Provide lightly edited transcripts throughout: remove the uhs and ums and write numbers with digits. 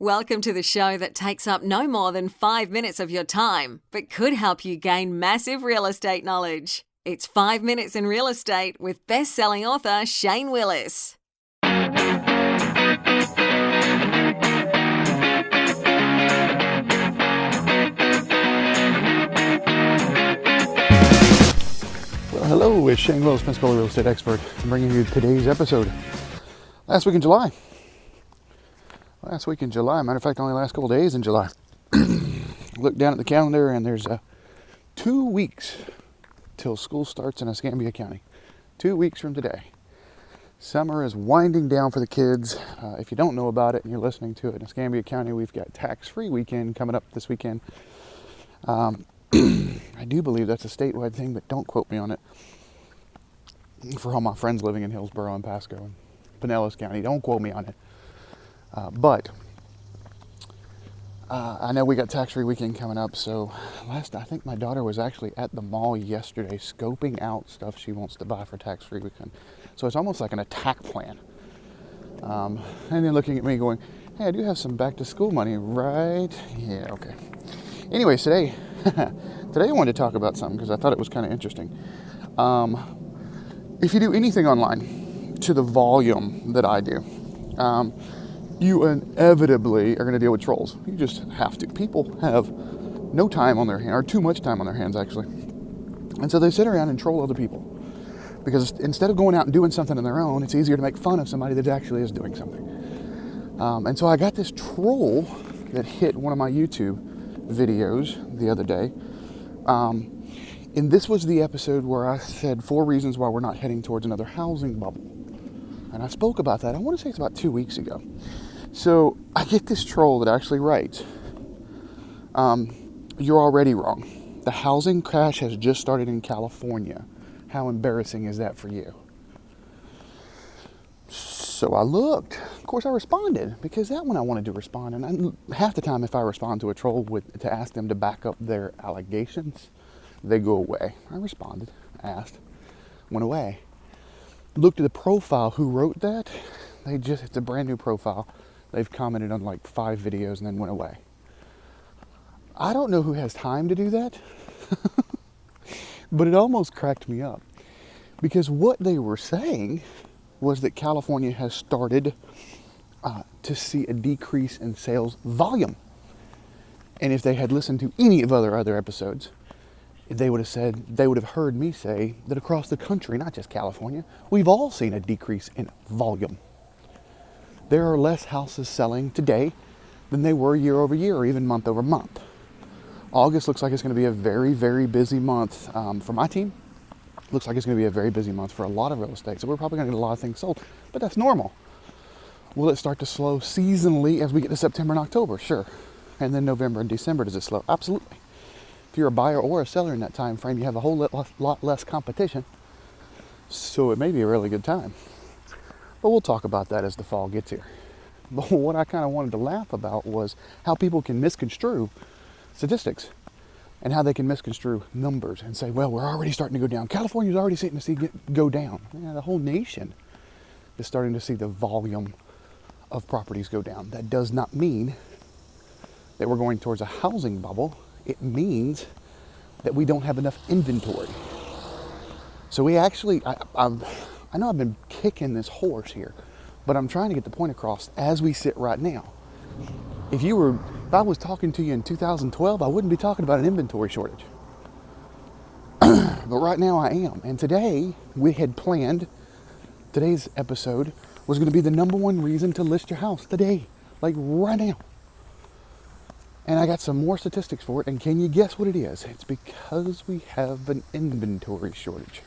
Welcome to the show that takes up no more than 5 minutes of your time, but could help you gain massive real estate knowledge. It's 5 Minutes in Real Estate with best-selling author Shane Willis. Well, hello, it's Shane Willis, Pensacola real estate expert. I'm bringing you today's episode. Last week in July, matter of fact, only last couple days in July. Look down at the calendar and there's 2 weeks till school starts in Escambia County. 2 weeks from today. Summer is winding down for the kids. If you don't know about it and you're listening to it in Escambia County, we've got tax-free weekend coming up this weekend. I do believe that's a statewide thing, but don't quote me on it. For all my friends living in Hillsborough and Pasco and Pinellas County, don't quote me on it. But I know we got tax-free weekend coming up, so I think my daughter was actually at the mall yesterday scoping out stuff she wants to buy for tax-free weekend. So it's almost like an attack plan. And then looking at me going, hey, I do have some back-to-school money, right? Yeah, okay. Anyways, today I wanted to talk about something because I thought it was kind of interesting. If you do anything online to the volume that I do, you inevitably are going to deal with trolls. You just have to. People have no time on their hands, or too much time on their hands, actually. And so they sit around and troll other people. Because instead of going out and doing something on their own, it's easier to make fun of somebody that actually is doing something. And so I got this troll that hit one of my YouTube videos the other day. And this was the episode where I said 4 reasons why we're not heading towards another housing bubble. And I spoke about that, I want to say it's about 2 weeks ago. So I get this troll that actually writes, you're already wrong. The housing crash has just started in California. How embarrassing is that for you? So I looked. Of course, I responded because that one I wanted to respond. And half the time if I respond to a troll to ask them to back up their allegations, they go away. I responded, asked, went away. Looked at the profile who wrote that. It's a brand new profile. They've commented on like 5 videos and then went away. I don't know who has time to do that, but it almost cracked me up because what they were saying was that California has started to see a decrease in sales volume. And if they had listened to any of other episodes, they would have heard me say that across the country, not just California, we've all seen a decrease in volume. There are less houses selling today than they were year over year or even month over month. August looks like it's going to be a very, very busy month for my team. Looks like it's going to be a very busy month for a lot of real estate. So we're probably going to get a lot of things sold, but that's normal. Will it start to slow seasonally as we get to September and October? Sure. And then November and December, does it slow? Absolutely. If you're a buyer or a seller in that time frame, you have a whole lot less competition. So it may be a really good time. But we'll talk about that as the fall gets here. But what I kind of wanted to laugh about was how people can misconstrue statistics and how they can misconstrue numbers and say, well, we're already starting to go down. California's already starting to see go down. Yeah, the whole nation is starting to see the volume of properties go down. That does not mean that we're going towards a housing bubble. It means that we don't have enough inventory. So we actually, I know I've been kicking this horse here, but I'm trying to get the point across as we sit right now. If I was talking to you in 2012, I wouldn't be talking about an inventory shortage. But right now I am. And today we had planned, today's episode was going to be the number one reason to list your house today, like right now. And I got some more statistics for it. And can you guess what it is? It's because we have an inventory shortage.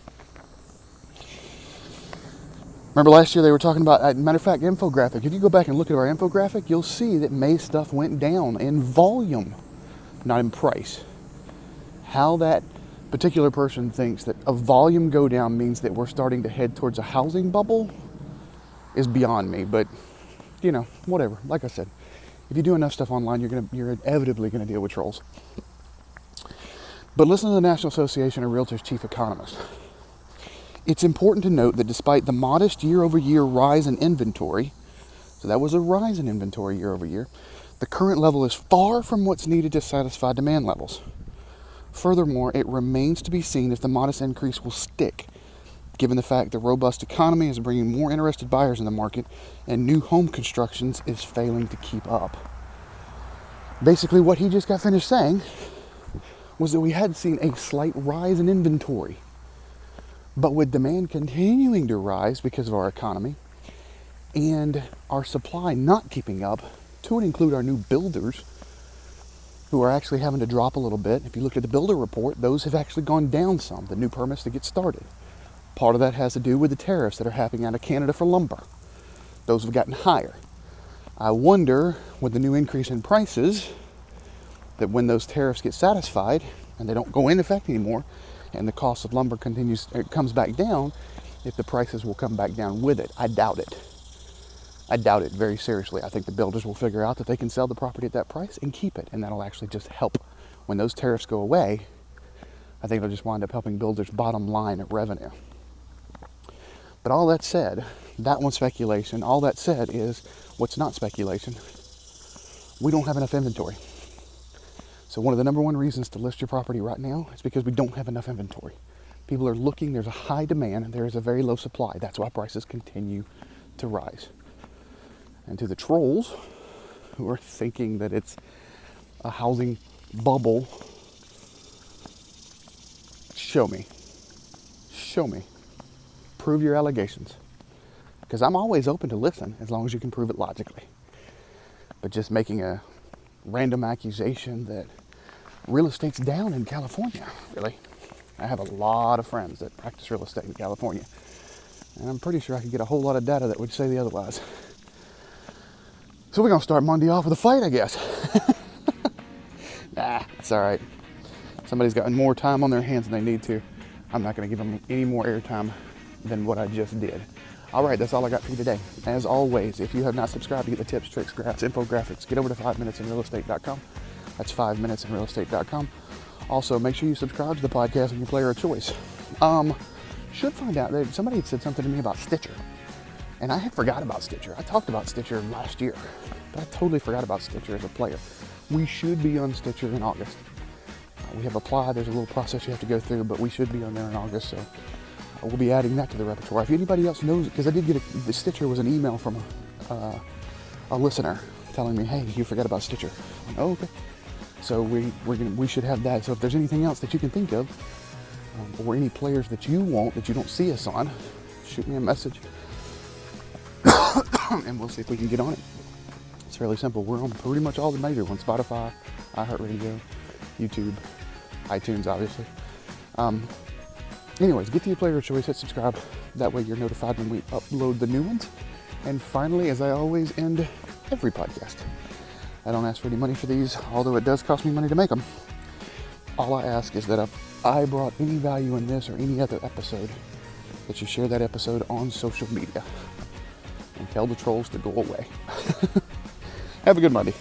Remember last year they were talking about, matter of fact, infographic. If you go back and look at our infographic, you'll see that May stuff went down in volume, not in price. How that particular person thinks that a volume go down means that we're starting to head towards a housing bubble is beyond me. But, whatever. Like I said, if you do enough stuff online, you're inevitably going to deal with trolls. But listen to the National Association of Realtors chief economist. It's important to note that despite the modest year-over-year rise in inventory, so that was a rise in inventory year over year, The current level is far from what's needed to satisfy demand levels. Furthermore, it remains to be seen if the modest increase will stick, given the fact the robust economy is bringing more interested buyers in the market and new home constructions is failing to keep up. Basically, what he just got finished saying was that we had seen a slight rise in inventory, but with demand continuing to rise because of our economy and our supply not keeping up, to include our new builders who are actually having to drop a little bit. If you look at the builder report, those have actually gone down some, the new permits to get started. Part of that has to do with the tariffs that are happening out of Canada for lumber. Those have gotten higher. I wonder, with the new increase in prices, that when those tariffs get satisfied and they don't go into effect anymore and the cost of lumber comes back down, if the prices will come back down with it. I doubt it. I doubt it very seriously. I think the builders will figure out that they can sell the property at that price and keep it, and that'll actually just help. When those tariffs go away, I think it'll just wind up helping builders' bottom line at revenue. But all that said, that one's speculation. All that said is, what's not speculation? We don't have enough inventory. So one of the number one reasons to list your property right now is because we don't have enough inventory. People are looking, there's a high demand, and there is a very low supply. That's why prices continue to rise. And to the trolls who are thinking that it's a housing bubble, show me. Show me. Prove your allegations. Because I'm always open to listen as long as you can prove it logically. But just making a random accusation that real estate's down in California, really. I have a lot of friends that practice real estate in California. And I'm pretty sure I could get a whole lot of data that would say the otherwise. So we're going to start Monday off with a fight, I guess. Nah, it's all right. Somebody's got more time on their hands than they need to. I'm not going to give them any more airtime than what I just did. All right, that's all I got for you today. As always, if you have not subscribed to get the tips, tricks, graphs, infographics, get over to 5minutesinrealestate.com. That's 5minutesinrealestate.com. Also, make sure you subscribe to the podcast on your player of choice. Should find out that somebody had said something to me about Stitcher. And I had forgot about Stitcher. I talked about Stitcher last year, but I totally forgot about Stitcher as a player. We should be on Stitcher in August. We have applied. There's a little process you have to go through, but we should be on there in August. So we'll be adding that to the repertoire. If anybody else knows, because I did get the Stitcher was an email from a listener telling me, hey, you forgot about Stitcher. I'm like, oh, okay. So we should have that. So if there's anything else that you can think of, or any players that you want that you don't see us on, shoot me a message. And we'll see if we can get on it. It's fairly simple. We're on pretty much all the major ones: Spotify, iHeartRadio, YouTube, iTunes, obviously. Anyways, get to your player of choice, hit subscribe. That way you're notified when we upload the new ones. And finally, as I always end every podcast, I don't ask for any money for these, although it does cost me money to make them. All I ask is that if I brought any value in this or any other episode, that you share that episode on social media and tell the trolls to go away. Have a good Monday.